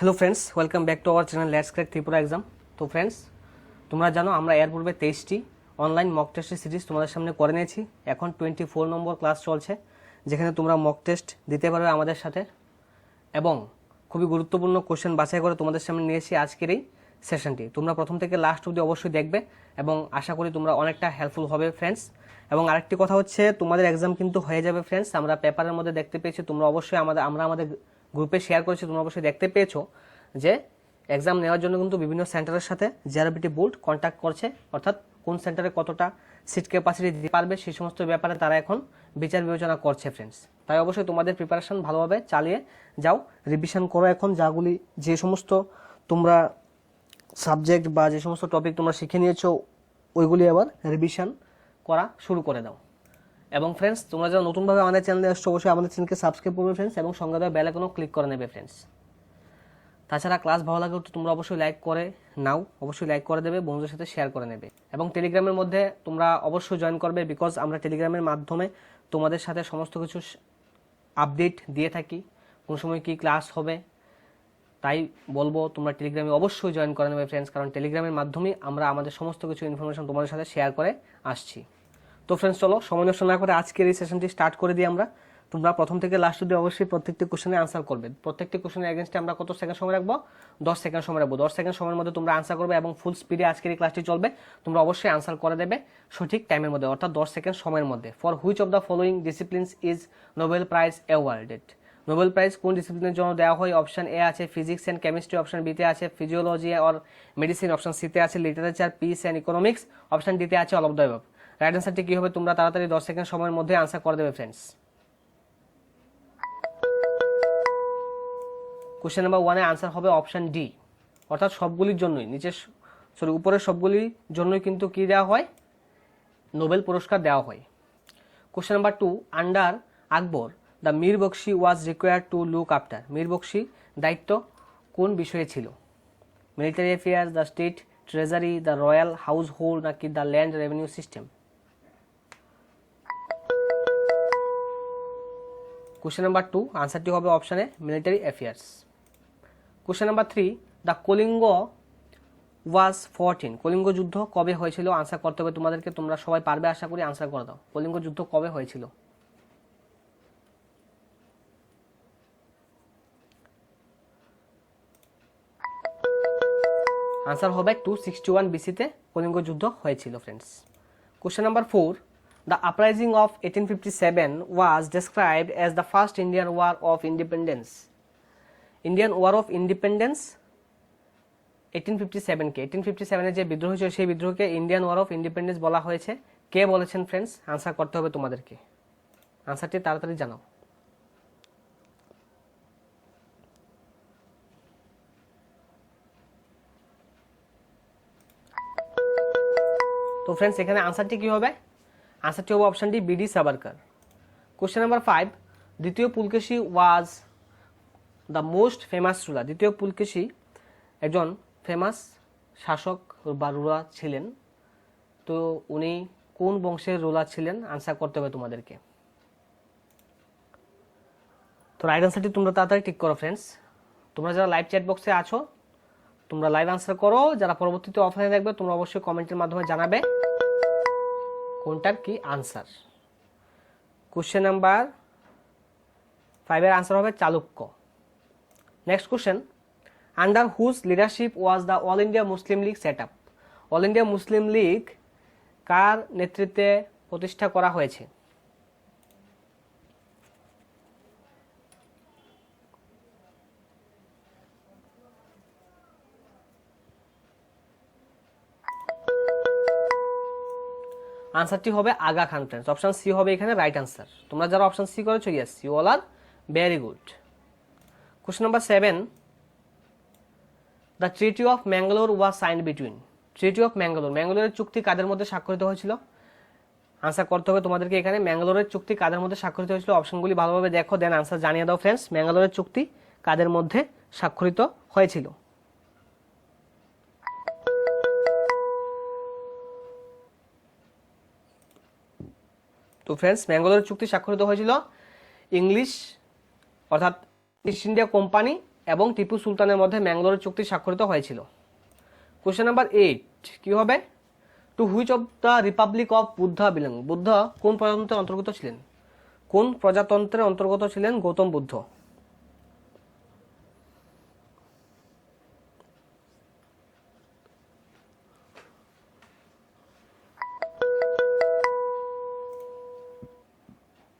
Hello friends, welcome back to our channel let's crack Tripura exam. তো friends, তোমরা জানো আমরা এর পূর্বে 23টি অনলাইন মক টেস্টের সিরিজ তোমাদের সামনে করে নিয়েছি। এখন 24 নম্বর ক্লাস চলছে, যেখানে তোমরা মক টেস্ট দিতে পারবে আমাদের সাথে, এবং খুবই গুরুত্বপূর্ণ কোশ্চেন বাছাই করে তোমাদের সামনে নিয়েছি আজকের এই সেশনটি। তোমরা প্রথম থেকে লাস্ট অবধি অবশ্যই দেখবে এবং আশা করি তোমরা অনেকটা হেল্পফুল হবে ফ্রেন্ডস। এবং আরেকটি কথা হচ্ছে, তোমাদের এক্সাম কিন্তু হয়ে যাবে ফ্রেন্ডস। আমরা পেপারের মধ্যে দেখতে পেয়েছি, তোমরা অবশ্যই আমাদের গ্রুপে শেয়ার করেছি, তোমরা অবশ্যই দেখতে পেয়েছো যে এক্সাম নেওয়ার জন্য কিন্তু বিভিন্ন সেন্টারের সাথে জেআরবিটি বোর্ড কন্ট্যাক্ট করছে, অর্থাৎ কোন সেন্টারে কতটা সিট ক্যাপাসিটি দিতে পারবে সেই সমস্ত ব্যাপারে তারা এখন বিচার বিবেচনা করছে ফ্রেন্ডস। তাই অবশ্যই তোমাদের প্রিপারেশন ভালোভাবে চালিয়ে যাও, রিভিশন করো। এখন যে সমস্ত তোমরা সাবজেক্ট বা যে সমস্ত টপিক তোমরা শিখে নিয়েছো ওইগুলি আবার রিভিশন করা শুরু করে দাও। এবং ফ্রেন্ডস, তোমরা যারা নতুনভাবে আমাদের চ্যানেলে আসছো অবশ্যই আমাদের চ্যানেলকে সাবস্ক্রাইব করবে ফ্রেন্ডস, এবং সঙ্গে দেওয়া বেল আইকনও ক্লিক করে নেবে ফ্রেন্ডস। তাছাড়া ক্লাস ভালো লাগলেও তো তোমরা অবশ্যই লাইক করে নাও, অবশ্যই লাইক করে দেবে, বন্ধুদের সাথে শেয়ার করে নেবে। এবং টেলিগ্রামের মধ্যে তোমরা অবশ্যই জয়েন করবে, বিকজ আমরা টেলিগ্রামের মাধ্যমে তোমাদের সাথে সমস্ত কিছু আপডেট দিয়ে থাকি, কোন সময় কি ক্লাস হবে। তাই বলবো তোমরা টেলিগ্রামে অবশ্যই জয়েন করে নেবে ফ্রেন্ডস, কারণ টেলিগ্রামের মাধ্যমে আমরা আমাদের সমস্ত কিছু ইনফরমেশন তোমাদের সাথে শেয়ার করে আসছি। তো ফ্রেন্ডস, চলো সময় নষ্ট না করে আজকের এই সেশনটি স্টার্ট করে দিই আমরা। তোমরা প্রথম থেকে লাস্ট অবধি অবশ্যই প্রত্যেকটি কোশ্চেনে আনসার করবে। প্রত্যেকটি কোশ্চেনের এগেনস্টে আমরা কত সেকেন্ড সময় রাখবো? 10 সেকেন্ড সময় রাখবো। 10 সেকেন্ড সময়ের মধ্যে তোমরা আনসার করবে এবং ফুল স্পিডে আজকের এই ক্লাসটি চলবে। তোমরা অবশ্যই আনসার করে দেবে সঠিক টাইমের মধ্যে, অর্থাৎ 10 সেকেন্ড সময়ের মধ্যে। For which of the following disciplines is Nobel prize awarded? Nobel prize কোন ডিসিপ্লিনের জন্য দেওয়া হয়? অপশন এ আছে ফিজিক্স অ্যান্ড কেমিস্ট্রি, অপশন বিতে আছে ফিজিওলজি অর মেডিসিন, অপশন সিতে আছে literature, peace and economics, option ডিতে আছে all of the above. Right অ্যান্সারটি কি হবে? তোমরা তাড়াতাড়ি 10 সেকেন্ড সময়ের মধ্যে আনসার করে দেবে ফ্রেন্ডস। কোশ্চেন নাম্বার 1 এর আনসার হবে অপশন ডি, অর্থাৎ সবগুলির জন্যই উপরের সবগুলির জন্যই কিন্তু কি দেওয়া হয়? নোবেল পুরস্কার দেওয়া হয়। Question number 2, under Akbar the Mir Bakshi was required to look after? Mir Bakshi দায়িত্ব কোন বিষয়ে ছিল? Military affairs, the state treasury, the royal household, নাকি the land revenue system? Question number 2 আনসারটি হবে অপশনে military affairs. Question number 3, the Kalinga was 14, Kalinga যুদ্ধ কবে হয়েছিল? আনসার করতে হবে তোমাদেরকে, তোমরা সবাই পারবে আশা করি, আনসার করে দাও। কলিঙ্গ যুদ্ধ কবে হয়েছিল? আনসার হবে 261 বিসিতে কলিঙ্গ যুদ্ধ হয়েছিল friends. Question number 4, the uprising of 1857 was described as the first Indian war of independence. Indian war of independence 1857কে, 1857 যে বিদ্রোহ ছিল সেই বিদ্রোহকে ইন্ডিয়ান ওয়ার অফ ইন্ডিপেন্ডেন্স বলা হয়েছে। কে বলেছেন ফ্রেন্ডস? আনসার করতে হবে তোমাদেরকে, আনসারটি তাড়াতাড়ি জানাও। তো ফ্রেন্ডস, এখানে আনসারটি কি হবে? আনসারটি হবে option D, BD Savarkar. Question number 5, দ্বিতীয় Pulakeshi was the most famous ruler. দ্বিতীয় পুলকেশী একজন ফেমাস শাসক বা রুলার ছিলেন, তো উনি কোন বংশের রুলার ছিলেন? আনসার করতে হবে তোমাদেরকে। তো রাইট আনসারটি তোমরা তাড়াতাড়ি ঠিক করো ফ্রেন্ডস। তোমরা যারা লাইভ চ্যাট বক্সে আছো তোমরা লাইভ আনসার করো, যারা পরবর্তীতে অফলাইনে দেখবে তোমরা অবশ্যই কমেন্টের মাধ্যমে জানাবে কোনটার কি আনসার। কোশ্চেন নাম্বার 5 এর আনসার হবে Chalukya. Next question, under whose leadership was the All India Muslim League set up? All India Muslim League কার নেতৃত্বে প্রতিষ্ঠা করা হয়েছে? আনসারটি হবে Aga Khan friends. Option C হবে এখানে রাইট আনসার। তোমরা যারা অপশন সি করেছো, yes, you all are very good. Question number 7, the treaty of Mangalore was signed between? Treaty of Mangalore, ম্যাঙ্গালোরের চুক্তি কাদের মধ্যে স্বাক্ষরিত হয়েছিল? আনসার করতে হবে তোমাদেরকে এখানে, ম্যাঙ্গালোরের চুক্তি কাদের মধ্যে স্বাক্ষরিত হয়েছিল? অপশনগুলি ভালোভাবে দেখো, দেন আনসার জানিয়ে দাও ফ্রেন্ডস। ম্যাঙ্গালোরের চুক্তি কাদের মধ্যে স্বাক্ষরিত হয়েছিল? তো ফ্রেন্ডস, ম্যাঙ্গালোরের চুক্তি স্বাক্ষরিত হয়েছিল ইংলিশ অর্থাৎ ইস্ট ইন্ডিয়া কোম্পানি এবং টিপু সুলতানের মধ্যে ম্যাঙ্গালোর চুক্তি স্বাক্ষরিত হয়েছিল? কোশ্চেন নাম্বার 8 কি হবে? To which of the republic of Buddha belong? Buddha কোন প্রজাতন্ত্রের অন্তর্গত ছিলেন? কোন প্রজাতন্ত্রের অন্তর্গত ছিলেন গৌতম বুদ্ধ?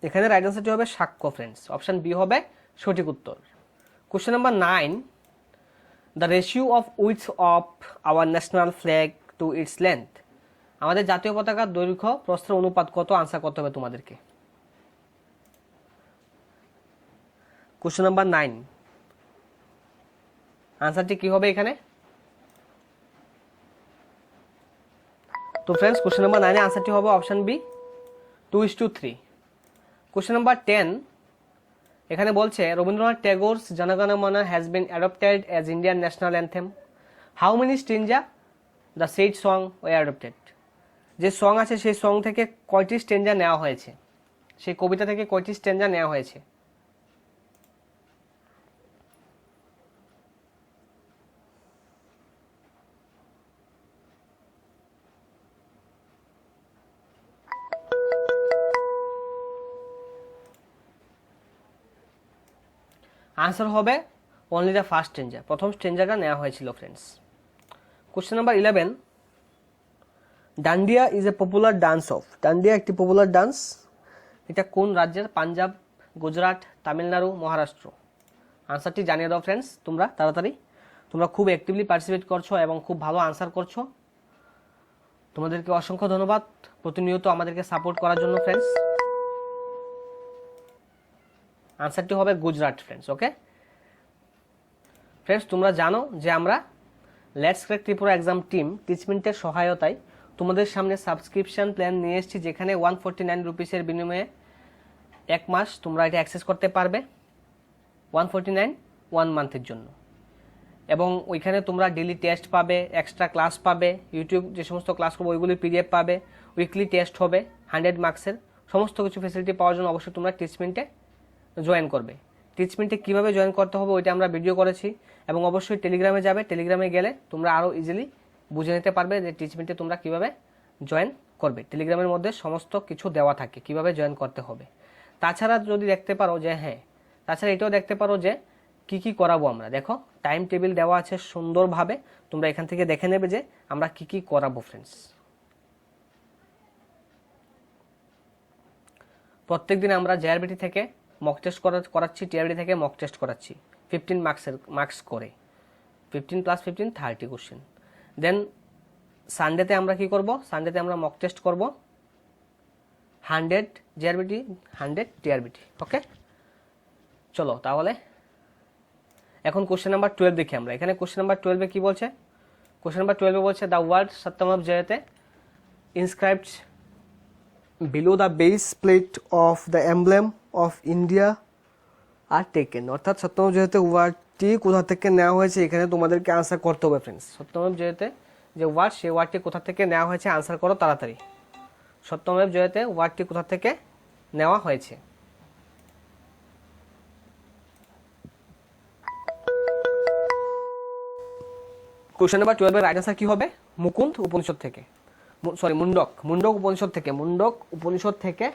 এখানে রাইট আনসারটি হবে শাক্য ফ্রেন্ডস। অপশন বি হবে সঠিক উত্তর। Question number 9 the ratio of width of our national flag to its length. আমাদের জাতীয় পতাকার দৈর্ঘ্য প্রস্থের অনুপাত কত? আনসার করতে হবে তোমাদেরকে। কোশ্চেন নাম্বার 9 আনসারটি কি হবে এখানে? তো ফ্রেন্ডস কোশ্চেন নাম্বার 9 এর আনসারটি হবে অপশন বি 2:3। কোশ্চেন নাম্বার 10 এখানে বলছে Rabindranath Tagore's Jana Gana Mana has been adopted as Indian national anthem. How many stanza the said song were adopted? যে সং আছে সেই সং থেকে কয়টি স্টেঞ্জা নেওয়া হয়েছে? সেই কবিতা থেকে কয়টি স্টেঞ্জা নেওয়া হয়েছে? আনসার হবে অনলি দ্য ফার্স্ট স্টেঞ্জা, প্রথম স্টেঞ্জাটা নেওয়া হয়েছিল friends. Question number 11 dandiya is a popular dance of. Dandiya একটি পপুলার ডান্স, এটা কোন রাজ্যের? পাঞ্জাব, গুজরাট, তামিলনাড়ু, মহারাষ্ট্র। আনসারটি জানিয়ে দাও ফ্রেন্ডস তোমরা তাড়াতাড়ি। তোমরা খুব অ্যাক্টিভলি পার্টিসিপেট করছো এবং খুব ভালো আনসার করছো। তোমাদেরকে অসংখ্য ধন্যবাদ প্রতিনিয়ত আমাদেরকে সাপোর্ট করার জন্য ফ্রেন্ডস। আনসারটি হবে গুজরাট ফ্রেন্ডস। ওকে ফ্রেন্ডস, তোমরা জানো যে আমরা let's crack Tripura exam team টিচমেন্টের সহায়তায় তোমাদের সামনে সাবস্ক্রিপশন প্ল্যান নিয়ে এসেছি, যেখানে 149 রুপিসের বিনিময়ে 1 মাস তোমরা এটা অ্যাক্সেস করতে পারবে। 149 1 মান্থের জন্য। এবং ওইখানে তোমরা ডেইলি টেস্ট পাবে, এক্সট্রা ক্লাস পাবে, ইউটিউব যে সমস্ত ক্লাস করবো ওইগুলির পিডিএফ পাবে, উইকলি টেস্ট হবে 100 মার্কসের। সমস্ত কিছু ফেসিলিটি পাওয়ার জন্য অবশ্যই তোমরা টিচমেন্টে জয়েন করবে। টিচমেন্টে কীভাবে জয়েন করতে হবে ওইটা আমরা ভিডিও করেছি। এবং অবশ্যই টেলিগ্রামে যাবে, টেলিগ্রামে গেলে তোমরা আরও ইজিলি বুঝে নিতে পারবে যে টিচমেন্টে তোমরা কীভাবে জয়েন করবে। টেলিগ্রামের মধ্যে সমস্ত কিছু দেওয়া থাকে কীভাবে জয়েন করতে হবে। তাছাড়া যদি দেখতে পারো যে তাছাড়া এটাও দেখতে পারো যে কি কি করাবো আমরা। দেখো টাইম টেবিল দেওয়া আছে সুন্দরভাবে, তোমরা এখান থেকে দেখে নেবে যে আমরা কি কি করাবো ফ্রেন্ডস। প্রত্যেকদিন আমরা জেআরবিটি থেকে মক টেস্ট করাচ্ছি, টিআরবিটি থেকে মক টেস্ট করাচ্ছি 15 মার্কস করে, 15 + 15 30 কোশ্চেন। দেন সানডেতে আমরা কি করব? সানডেতে আমরা মক টেস্ট করব 100 জেআরবিটি 100 টিআরবিটি। ওকে চলো তাহলে এখন কোশ্চেন নাম্বার 12 দেখি আমরা। এখানে কোশ্চেন নাম্বার 12 কি বলছে? কোশ্চেন নাম্বার 12 বলছে the word Satyameva Jayate inscribed below the base plate of the emblem of India are taken. অর্থাৎ সত্যমেব জয়তে ওয়ার্ডটি কোথা থেকে নেওয়া হয়েছে এখানে তোমাদেরকে আনসার করতে হবে ফ্রেন্ডস। সত্যমেব জয়তে যে ওয়ার্ড, সেই ওয়ার্ডটি কোথা থেকে নেওয়া হয়েছে আনসার করো তাড়াতাড়ি। সত্যমেব জয়তে ওয়ার্ডটি কোথা থেকে নেওয়া হয়েছে? কোশ্চেন নাম্বার 12 এর রাইট আনসার কি হবে? মুকুন্দ উপনিষদ থেকে, মুন্ডক উপনিষদ থেকে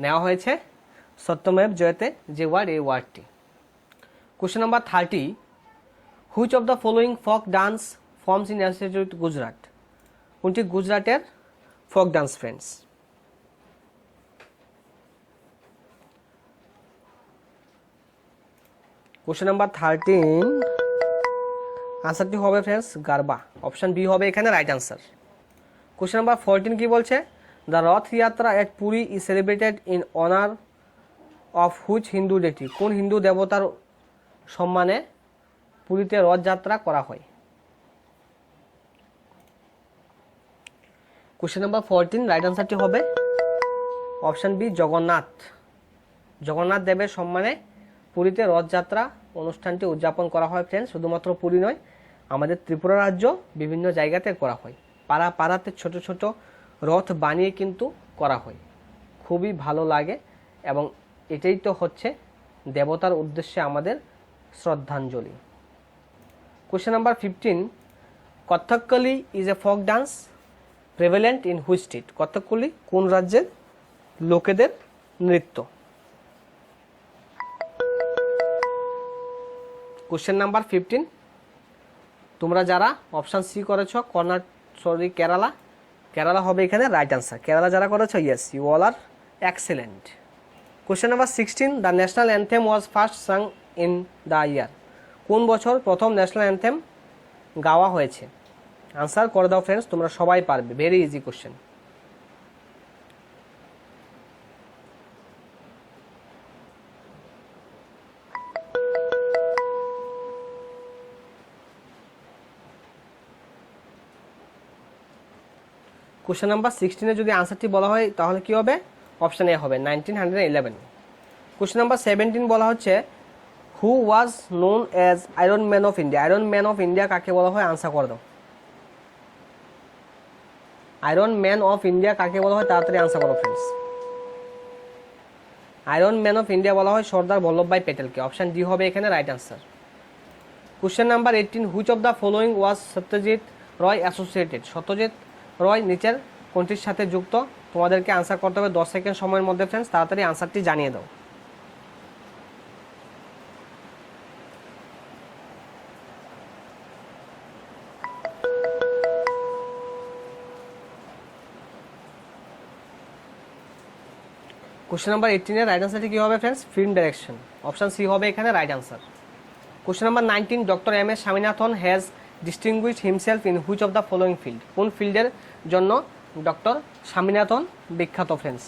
নেওয়া হয়েছে সত্যমেব জয়তে যে ওয়ার্ড, এই ওয়ার্ডটি। Question number 30 which of the following folk dance forms in associated Gujarat? কোনটি গুজরাটের folk dance friends? Question number 13 আনসারটি হবে ফ্রেন্ডস গারবা। অপশন বি হবে এখানে রাইট আনসার। কোশ্চেন নাম্বার 14 কি বলছে? The Rath Yatra at Puri is celebrated in honour of which Hindu deity? কোন হিন্দু দেবতার সম্মানে পুরীতে রথযাত্রা করা হয়? কোশ্চেন নাম্বার 14 রাইট আনসারটি হবে অপশন বি জগন্নাথ। জগন্নাথ দেবের সম্মানে পুরীতে রথযাত্রা অনুষ্ঠানটি উদযাপন করা হয় ফ্রেন্ডস। শুধুমাত্র পুরী নয়, আমাদের ত্রিপুরা রাজ্য বিভিন্ন জায়গাতে করা হয়। পাড়াতে ছোট ছোট রথ বানিয়ে কিন্তু করা হয়, খুবই ভালো লাগে। এবং এটাই তো হচ্ছে দেবতার উদ্দেশ্যে আমাদের শ্রদ্ধাঞ্জলি। Question number 15, Kathakali is a folk dance prevalent in which state? Kathakali কোন রাজ্যের লোকেদের নৃত্য? কোশ্চেন নাম্বার 15, তোমরা যারা অপশান সি করেছো কেরালা, কেরালা হবে এখানে রাইট আনসার। কেরালা যারা করেছো, yes, you all are excellent. Question number 16, the national anthem was first sung in the year? কোন বছর প্রথম ন্যাশনাল অ্যান্থেম গাওয়া হয়েছে? আনসার করে দাও ফ্রেন্ডস, তোমরা সবাই পারবে, very easy question. Question number 16 যদি আনসারটি বলা হয় তাহলে কি হবে? অপশন এ হবে 1911। কোশ্চেন নাম্বার 17 বলা হচ্ছে who was known as iron man of India? Iron man of India কাকে বলা হয়? আনসার করে দাও। আয়রন ম্যান অফ ইন্ডিয়া কাকে বলা হয়? তাড়াতাড়ি আনসার করো friends. Iron man of India বলা হয় সর্দার বল্লভভাই প্যাটেলকে। অপশন ডি হবে এখানে right answer. Question number 18, which of the following was Satyajit Ray associated? Satyajit Ray নিচের কোনটির সাথে যুক্ত? তোমাদেরকে আনসার করতে হবে 10 সেকেন্ড সময়ের মধ্যে ফ্রেন্ডস, তাড়াতাড়ি আনসারটি জানিয়ে দাও। কোশ্চেন নাম্বার 18 এর রাইট আনসারটি কি হবে friends? Film direction. Option C হবে এখানে right answer. Question number 19, doctor M S Swaminathan has distinguished himself in which of the following field? কোন ফিল্ডের জন্য ডক্টর স্বামীনাথন বিখ্যাত ফ্রেন্ডস?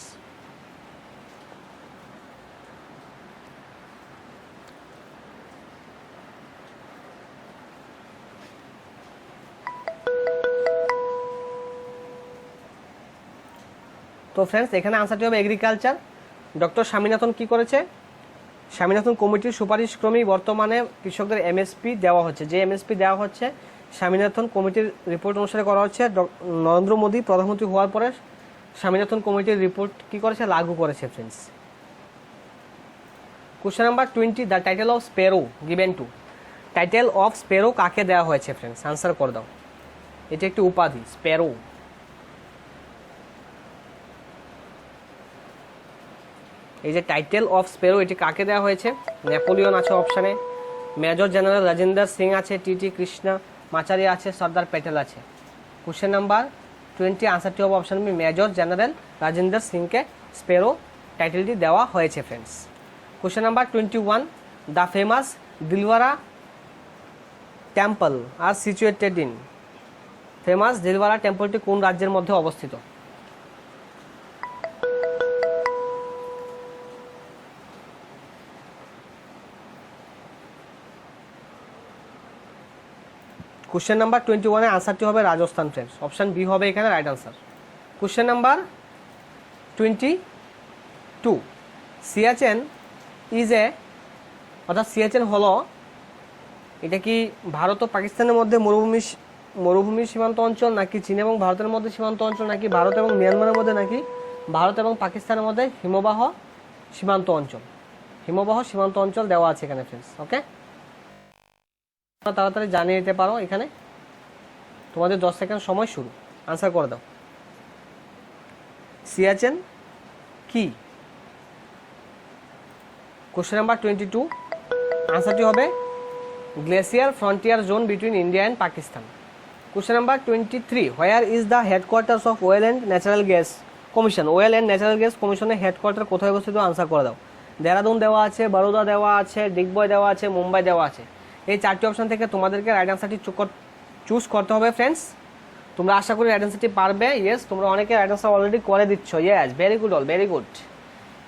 তো ফ্রেন্ডস এখানে আনসারটি হবে এগ্রিকালচার। ডক্টর স্বামীনাথন কি করেছে? স্বামীনাথন কমিটির সুপারিশক্রমেই বর্তমানে কৃষকদের এমএসপি দেওয়া হচ্ছে। যে এমএসপি দেওয়া হচ্ছে স্বামীনাথন কমিটির রিপোর্ট অনুসারে করা হচ্ছে। নরেন্দ্র মোদী প্রধানমন্ত্রী হওয়ার পরে স্বামীনাথন কমিটির রিপোর্ট কি করেছে? লাগু করেছে friends. Question number 20, the title of Sparrow given to? Title of Sparrow কাকে দেওয়া হয়েছে ফ্রেন্ডস? আনসার করে দাও। এটি একটি উপাধি, স্প্যারো। এই যে টাইটেল অফ স্প্যারো এটি কাকে দেওয়া হয়েছে? নেপোলিয়ন আছে অপশানে, মেজর জেনারেল রাজেন্দ্র সিং আছে, টি কৃষ্ণ মাচারি আছে, সর্দার প্যাটেল আছে। কোশ্চেন নাম্বার 20 আনসারটি হবে option B, major general Rajendra সিংকে স্প্যারো টাইটেলটি দেওয়া হয়েছে friends. Question number 21, the famous Dilwara temple are situated in? Famous Dilwara টেম্পলটি কোন রাজ্যের মধ্যে অবস্থিত? কোশ্চেন নাম্বার 21 এর আনসারটি হবে রাজস্থান ফ্রেন্ডস। অপশন বি হবে এখানে right answer. Question number 22, Siachen is a, অর্থাৎ সিয়াচেন হলো, এটা কি ভারত ও পাকিস্তানের মধ্যে মরুভূমি সীমান্ত অঞ্চল, নাকি চীন এবং ভারতের মধ্যে সীমান্ত অঞ্চল, নাকি ভারত এবং মিয়ানমারের মধ্যে, নাকি ভারত এবং পাকিস্তানের মধ্যে হিমবাহ সীমান্ত অঞ্চল? হিমবাহ সীমান্ত অঞ্চল দেওয়া আছে এখানে ফ্রেন্ডস। ওকে, তাড়াতাড়ি জানিয়ে দিতে পারো, এখানে তোমাদের 10 সেকেন্ড সময় শুরু। আনসার করে দাও। সিয়াচেন কি? কোশ্চেন নাম্বার 22 আনসারটি হবে glacier frontier zone between India and Pakistan. Question number 23, where is the headquarters of oil and natural gas commission? Oil and natural gas কমিশনের হেডকোয়ার্টার কোথায় অবস্থিত? আনসার করে দাও। দেহরাদুন দেওয়া আছে, বরোদা দেওয়া আছে, ডিগবয় দেওয়া আছে, মুম্বাই দেওয়া আছে। এই 4টি অপশন থেকে তোমাদেরকে রাইট আনসারটি চুজ করতে হবে ফ্রেন্ডস। তোমরা আশা করি রাইট আনসারটি পারবে। ইয়েস, তোমরা অনেকে রাইট আনসার অলরেডি করে দিচ্ছ। Yes, very good, all very good.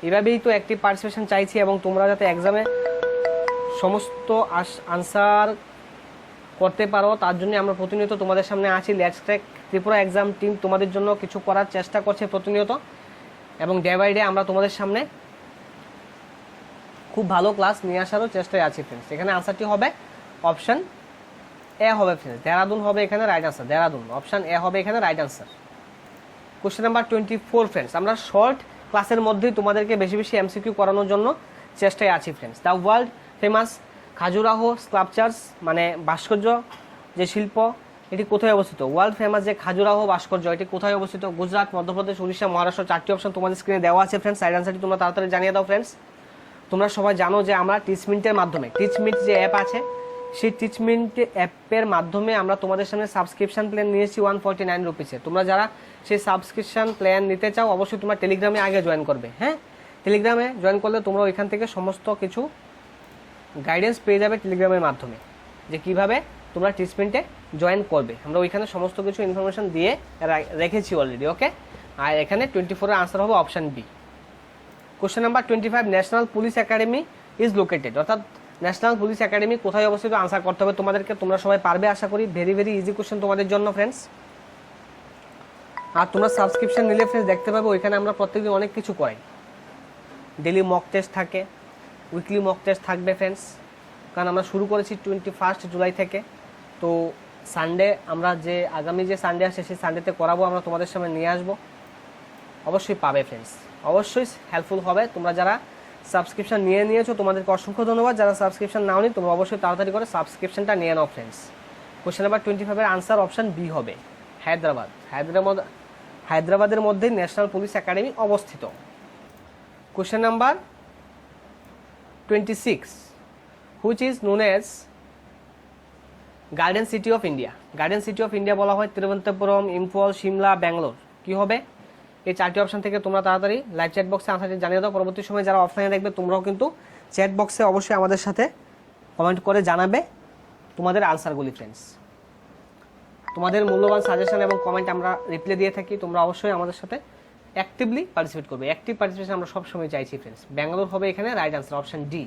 এভাবেই তো অ্যাক্টিভ পার্টিসিপেশন চাইছি, এবং তোমরা যাতে এক্সামে সমস্ত আনসার করতে পারো তার জন্য আমরা প্রতিনিয়ত তোমাদের সামনে আছি। Let's crack Tripura exam team তোমাদের জন্য কিছু করার চেষ্টা করছে প্রতিনিয়ত, এবং ডে বাই ডে আমরা তোমাদের সামনে খুব ভালো ক্লাস নিয়ে আসারও চেষ্টায় আছি ফ্রেন্ডস। এখানে আনসারটি হবে অপশন এ হবে ফ্রেন্ডস, দেহরাদুন হবে এখানে right answer. Dehradun, option A হবে এখানে right answer. Question number 24 friends, আমরা শর্ট ক্লাসের মধ্যেই তোমাদেরকে বেশি বেশি এমসিকিউ করানোর জন্য চেষ্টায় আছি friends. The world famous Khajuraho sculptures মানে ভাস্কর্য যে শিল্প, এটি কোথায় অবস্থিত? ওয়ার্ল্ড ফেমাস যে খাজুরাহো ভাস্কর্য, এটি কোথায় অবস্থিত? গুজরাট, মধ্যপ্রদেশ, উড়িষ্যা, মহারাষ্ট্র। 4টি অপশন তোমাদের স্ক্রিনে দেওয়া আছে ফ্রেন্ডস। সাইড আনসারটি তোমরা তাড়াতাড়ি জানিয়ে দাও ফ্রেন্ডস। তোমরা সবাই জানো যে আমরা টিচমিন্টের মাধ্যমে, টিচমিন্ট যে অ্যাপ আছে, সেই টিচমিন্ট অ্যাপের মাধ্যমে আমরা তোমাদের সামনে সাবস্ক্রিপশন প্ল্যান নিয়েছি 149 রুপিসে। তোমরা যারা সেই সাবস্ক্রিপশন প্ল্যান নিতে চাও অবশ্যই তোমরা টেলিগ্রামে আগে জয়েন করবে। হ্যাঁ, টেলিগ্রামে জয়েন করলে তোমরা ওইখান থেকে সমস্ত কিছু গাইডেন্স পেয়ে যাবে টেলিগ্রামের মাধ্যমে, যে কিভাবে তোমরা টিচমিন্টে জয়েন করবে। আমরা ওইখানে সমস্ত কিছু ইনফরমেশন দিয়ে রেখেছি অলরেডি। ওকে, আর এখানে 24 এর আনসার হবে option B. Question number 25, national police academy is located, অর্থাৎ ন্যাশনাল পুলিশ একাডেমি কোথায় অবস্থিত? আনসার করতে হবে তোমাদেরকে। তোমরা সবাই পারবে আশা করি। ভেরি ভেরি ইজি কোশ্চেন তোমাদের জন্য ফ্রেন্ডস। আর তোমরা সাবস্ক্রিপশন নিলে ফ্রেন্ডস দেখতে পাবে ওইখানে আমরা প্রত্যেকদিন অনেক কিছু করাই। ডেলি মক টেস্ট থাকে, উইকলি মক টেস্ট থাকবে ফ্রেন্ডস, কারণ আমরা শুরু করেছি 21 জুলাই থেকে। তো সানডে আমরা যে আগামী যে সানডে আসে সেই সানডেতে করাবো, আমরা তোমাদের সামনে নিয়ে আসবো। অবশ্যই পাবে ফ্রেন্ডস, অবশ্যই হেল্পফুল হবে। তোমরা যারা সাবস্ক্রিপশন নিয়েছো তোমাদেরকে অসংখ্য ধন্যবাদ। যারা সাবস্ক্রিপশন নাওনি তোমরা অবশ্যই তাড়াতাড়ি করে সাবস্ক্রিপশনটা নিয়ে নাও ফ্রেন্ডস। কোশ্চেন নাম্বার 25 এর আনসার অপশান বি হবে, হায়দ্রাবাদ। হায়দ্রাবাদের মধ্যেই ন্যাশনাল পুলিশ একাডেমি অবস্থিত। Question number 26, which is known as garden city of India. Garden city of India বলা হয় তিরুবনন্তপুরম, ইম্ফল, সিমলা, ব্যাঙ্গালোর। কি হবে? এই 4টি অপশন থেকে তোমরা তাড়াতাড়ি লাইভ চ্যাট বক্সে আনসারটি জানিয়ে দাও। পরবর্তী সময় যারা অফলাইনে দেখবে তোমরাও কিন্তু চ্যাট বক্সে অবশ্যই আমাদের সাথে কমেন্ট করে জানাবে তোমাদের আনসারগুলি ফ্রেন্ডস। তোমাদের মূল্যবান সাজেশন এবং কমেন্ট আমরা রিপ্লাই দিয়ে থাকি। তোমরা অবশ্যই আমাদের সাথে অ্যাক্টিভলি পার্টিসিপেট করবে। অ্যাক্টিভ পার্টিসিপেশন আমরা সবসময় চাইছি ফ্রেন্ডস। ব্যাঙ্গালোর হবে এখানে রাইট আনসার, অপশন ডি।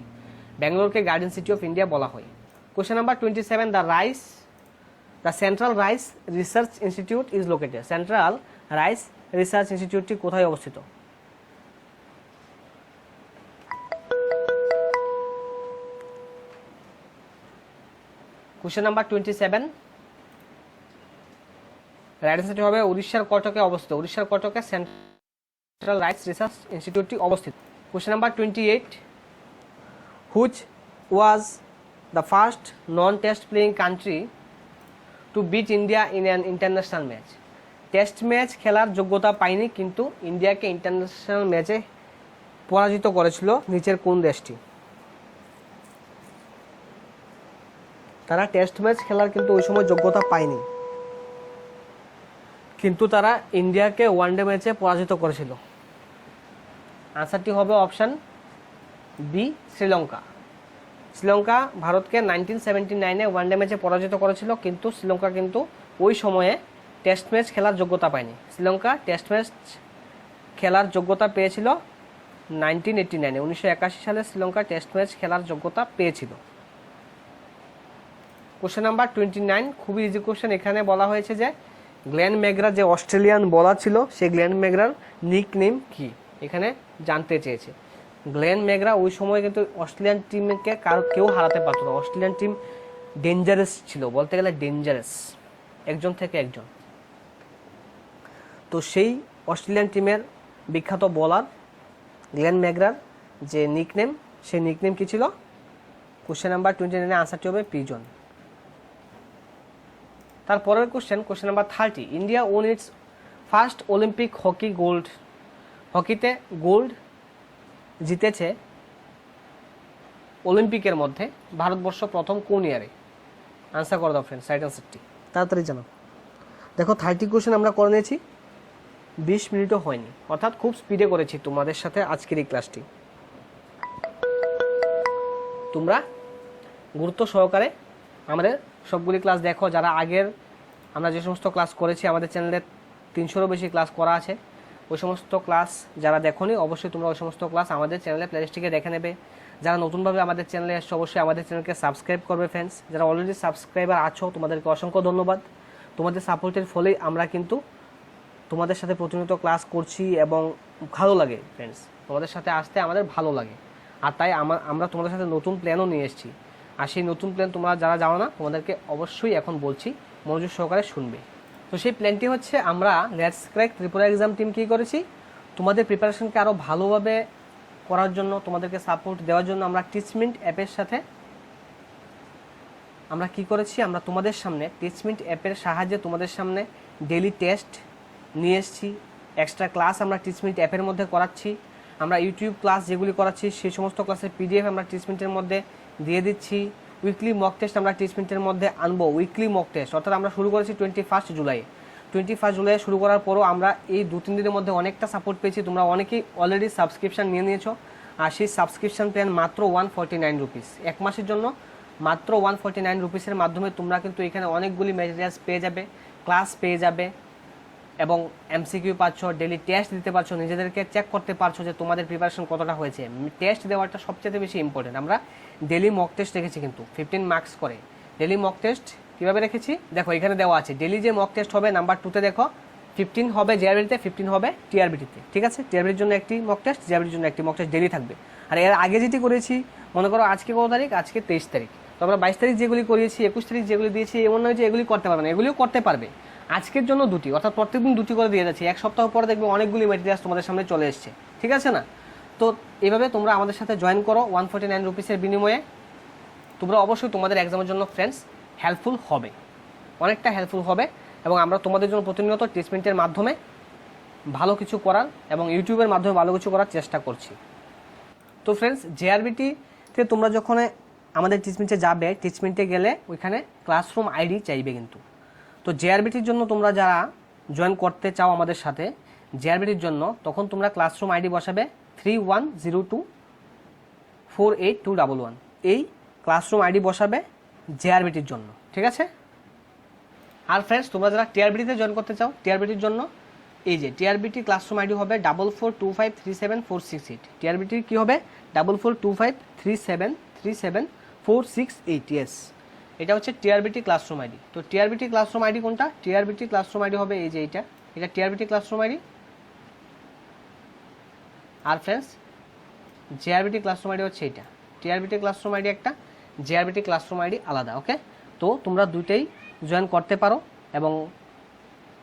ব্যাঙ্গালোরকে গার্ডেন সিটি অফ ইন্ডিয়া বলা হয়। Question number 27, the central rice research institute is located. Central rice research ইনস্টিটিউটটি কোথায় অবস্থিত? কোশ্চেন নাম্বার 27, রাইট আনসারটি হবে উড়িষ্যার কটকে অবস্থিত। উড়িষ্যার কটকে সেন্ট্রাল রাইস রিসার্চ ইনস্টিটিউটটি অবস্থিত। Question number 28, which was the first non test playing country to beat India in an international match. Test match খেলার যোগ্যতা পায়নি কিন্তু ইন্ডিয়াকে ইন্টারন্যাশনাল ম্যাচে পরাজিত করেছিল নিচের কোন দেশটি? তারা টেস্ট ম্যাচ খেলার কিন্তু ওই সময় যোগ্যতা পায়নি, কিন্তু তারা ইন্ডিয়াকে ওয়ানডে ম্যাচে পরাজিত করেছিল। আনসারটি হবে অপশান বি, শ্রীলঙ্কা। শ্রীলঙ্কা ভারতকে 1979-এ ওয়ানডে ম্যাচে পরাজিত করেছিল, কিন্তু শ্রীলঙ্কা কিন্তু ওই সময়ে টেস্ট ম্যাচ খেলার যোগ্যতা পায়নি। শ্রীলঙ্কা টেস্ট ম্যাচ খেলার যোগ্যতা পেয়েছিল 1989-এ। 1981 সালে শ্রীলঙ্কা টেস্ট ম্যাচ খেলার যোগ্যতা পেয়েছিল। কোশ্চেন নাম্বার 29, খুবই ইজি কোশ্চেন। এখানে বলা হয়েছে যে গ্লেন ম্যাকগ্রা যে অস্ট্রেলিয়ান বলার ছিল, সেই গ্লেন ম্যাকগ্রার নিক নেম কি এখানে জানতে চেয়েছে। গ্লেন ম্যাকগ্রা ওই সময় কিন্তু অস্ট্রেলিয়ান টিমকে কেউ হারাতে পারতো না। অস্ট্রেলিয়ান টিম ডেঞ্জারাস ছিল, বলতে গেলে ডেঞ্জারাস একজন থেকে একজন। তো সেই অস্ট্রেলিয়ান টিমের বিখ্যাত বোলার গ্লেন ম্যাকগ্রার যে নিকনেম, সেই নিকনেম কি ছিল? কোশ্চেন নাম্বার 29 আনসারটি হবে পিজন। তারপরের question number 30, India won its first Olympic hockey gold. হকিতে গোল্ড জিতেছে অলিম্পিকের মধ্যে ভারতবর্ষ প্রথম কোন ইয়ারে? আনসার করে দাও ফ্রেন্ডস, রাইট আনসারটি তাড়াতাড়ি জানাও। দেখো 30 কোশ্চেন আমরা করে নিয়েছি, 20 মিনিটও হয়নি, অর্থাৎ খুব স্পিডে করেছি তোমাদের সাথে আজকের এই ক্লাসটি। তোমরা গুরুত্ব সহকারে আমাদের সবগুলি ক্লাস দেখো। যারা আগের আমরা যে সমস্ত ক্লাস করেছি, আমাদের চ্যানেলে 300-এরও বেশি ক্লাস করা আছে, ওই সমস্ত ক্লাস যারা দেখোনি অবশ্যই তোমরা ওই সমস্ত ক্লাস আমাদের চ্যানেলে প্লেলিস্টে দেখে নেবে। যারা নতুনভাবে আমাদের চ্যানেলে এসছো অবশ্যই আমাদের চ্যানেলকে সাবস্ক্রাইব করবে ফ্রেন্ডস। যারা অলরেডি সাবস্ক্রাইবার আছো তোমাদেরকে অসংখ্য ধন্যবাদ। তোমাদের সাপোর্টের ফলেই আমরা কিন্তু তোমাদের সাথে প্রতিনিয়ত ক্লাস করছি এবং ভালো লাগে ফ্রেন্ডস, তোমাদের সাথে আসতে আমাদের ভালো লাগে। আর তাই আমরা তোমাদের সাথে নতুন প্ল্যানও নিয়ে এসেছি। আর সেই নতুন প্ল্যান তোমরা যারা জানো না তোমাদেরকে অবশ্যই এখন বলছি, মনোযোগ সহকারে শুনবে। তো সেই প্ল্যানটি হচ্ছে, আমরা let's crack Tripura exam team কী করেছি, তোমাদের প্রিপারেশনকে আরও ভালোভাবে করার জন্য, তোমাদেরকে সাপোর্ট দেওয়ার জন্য আমরা টিচমিন্ট অ্যাপের সাথে আমরা কি করেছি, আমরা তোমাদের সামনে টিচমিন্ট অ্যাপের সাহায্যে তোমাদের সামনে ডেইলি টেস্ট নিয়ে এসেছি, এক্সট্রা ক্লাস আমরা টিচমিন্ট অ্যাপের মধ্যে করাচ্ছি, আমরা ইউটিউব ক্লাস যেগুলি করাচ্ছি সেই সমস্ত ক্লাসের পিডিএফ আমরা টিচমিন্টের মধ্যে দিয়ে দিচ্ছি, উইকলি মক টেস্ট আমরা টিচমিন্টের মধ্যে আনবো, উইকলি মক টেস্ট, অর্থাৎ আমরা শুরু করেছি 21 জুলাই শুরু করার পরও আমরা এই 2-3 দিনের মধ্যে অনেকটা সাপোর্ট পেয়েছি, তোমরা অনেকেই অলরেডি সাবস্ক্রিপশান নিয়ে নিয়েছো, আর সেই সাবস্ক্রিপশান প্ল্যান মাত্র 149 রুপিস, এক মাসের জন্য মাত্র 149 রুপিসের মাধ্যমে তোমরা কিন্তু এখানে অনেকগুলি ম্যাটেরিয়ালস পেয়ে যাবে, ক্লাস পেয়ে যাবে এবং এমসিকিউ পাচ্ছ, ডেইলি টেস্ট দিতে পারছো, নিজেদেরকে চেক করতে পারছো যে তোমাদের প্রিপারেশন কতটা হয়েছে। টেস্ট দেওয়াটা সবচেয়ে বেশি ইম্পর্টেন্ট। আমরা ডেইলি মক টেস্ট রেখেছি কিন্তু 15 মার্কস করে। ডেইলি মক টেস্ট কীভাবে রেখেছি দেখো, এখানে দেওয়া আছে ডেইলি যে মক টেস্ট হবে নাম্বার 2তে দেখো 15 হবে জেআরবিটিতে, 15 হবে টিআরবিটিতে, ঠিক আছে? টিআরবিটির জন্য একটি মক টেস্ট, জেআরবিটির জন্য একটি মক টেস্ট ডেইলি থাকবে। আর এর আগে যেটি করেছি, মনে করো আজকে কত তারিখ, আজকে 23 তারিখ, তো আমরা 22 তারিখ যেগুলি করিয়েছি, 21 তারিখ যেগুলি দিয়েছি, এমন নয় যে এগুলি করতে পারবে না, এগুলিও করতে পারবে। আজকের জন্য 2টি, অর্থাৎ প্রত্যেকদিন 2টি করে দিয়ে যাচ্ছি, এক সপ্তাহ পরে দেখবে অনেকগুলি ম্যাটেরিয়ালস তোমাদের সামনে চলে এসছে, ঠিক আছে না? তো এইভাবে তোমরা আমাদের সাথে জয়েন করো 149 রুপিসের বিনিময়ে। তোমরা অবশ্যই তোমাদের এক্সামের জন্য ফ্রেন্ডস হেল্পফুল হবে, অনেকটা হেল্পফুল হবে, এবং আমরা তোমাদের জন্য প্রতিনিয়ত টিচমেন্টের মাধ্যমে ভালো কিছু করার এবং ইউটিউবের মাধ্যমে ভালো কিছু করার চেষ্টা করছি। তো ফ্রেন্ডস, জেআরবিটিতে তোমরা যখন আমাদের টিচমেন্টে যাবে, টিচমেন্টে গেলে ওইখানে ক্লাসরুম আইডি চাইবে কিন্তু। তো জেআরবিটির জন্য তোমরা যারা জয়েন করতে চাও আমাদের সাথে জেআরবিটির জন্য, তখন তোমরা ক্লাসরুম আইডি বসাবে 3102482111, এই ক্লাসরুম আইডি বসাবে জেআরবিটির জন্য, ঠিক আছে? আর ফ্রেন্ডস, তোমরা যারা টিআরবিটিতে জয়েন করতে চাও, টিআরবিটির জন্য এই যে টিআরবিটি ক্লাসরুম আইডি হবে 4425374668। টিআরবিটির কী হবে 442537374668, ইয়েস, এটা হচ্ছে টিআরবিটি ক্লাসরুম আইডি। তো টিআরবিটি ক্লাসরুম আইডি কোনটা? টিআরবিটি ক্লাসরুম আইডি হবে এই যে এটা টিআরবিটি ক্লাসরুম আইডি। আর ফ্রেন্ডস, জেআরবিটি ক্লাসরুম আইডি হচ্ছে এইটা, টিআরবিটি ক্লাসরুম আইডি একটা, জেআরবিটি ক্লাসরুম আইডি আলাদা, ওকে? তো তোমরা দুইটাই জয়েন করতে পারো, এবং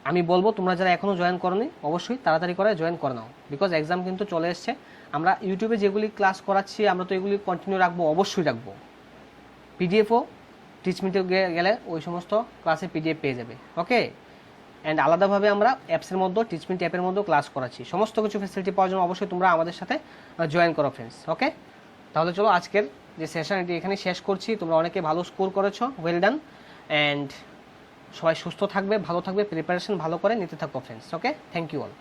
আমি বলবো তোমরা যারা এখনও জয়েন করোনি অবশ্যই তাড়াতাড়ি করে জয়েন করে নাও, বিকজ এক্সাম কিন্তু চলে এসছে। আমরা ইউটিউবে যেগুলি ক্লাস করাচ্ছি আমরা তো এগুলি কন্টিনিউ রাখবো, অবশ্যই রাখবো। পিডিএফও টিচমিন্টে গেলে ওই সমস্ত ক্লাসে পিডিএফ পেয়ে যাবে, ওকে? অ্যান্ড আলাদাভাবে আমরা অ্যাপসের মধ্যে, টিচমিন্ট অ্যাপের মধ্যেও ক্লাস করাচ্ছি। সমস্ত কিছু ফ্যাসিলিটি পাওয়ার জন্য অবশ্যই তোমরা আমাদের সাথে জয়েন করো ফ্রেন্ডস, ওকে? তাহলে চলো আজকের যে সেশন এটি এখানে শেষ করছি। তোমরা অনেকে ভালো স্কোর করেছো, ওয়েল ডান, অ্যান্ড সবাই সুস্থ থাকবে, ভালো থাকবে, প্রিপারেশন ভালো করে নিতে থাকো friends, okay? Thank you all.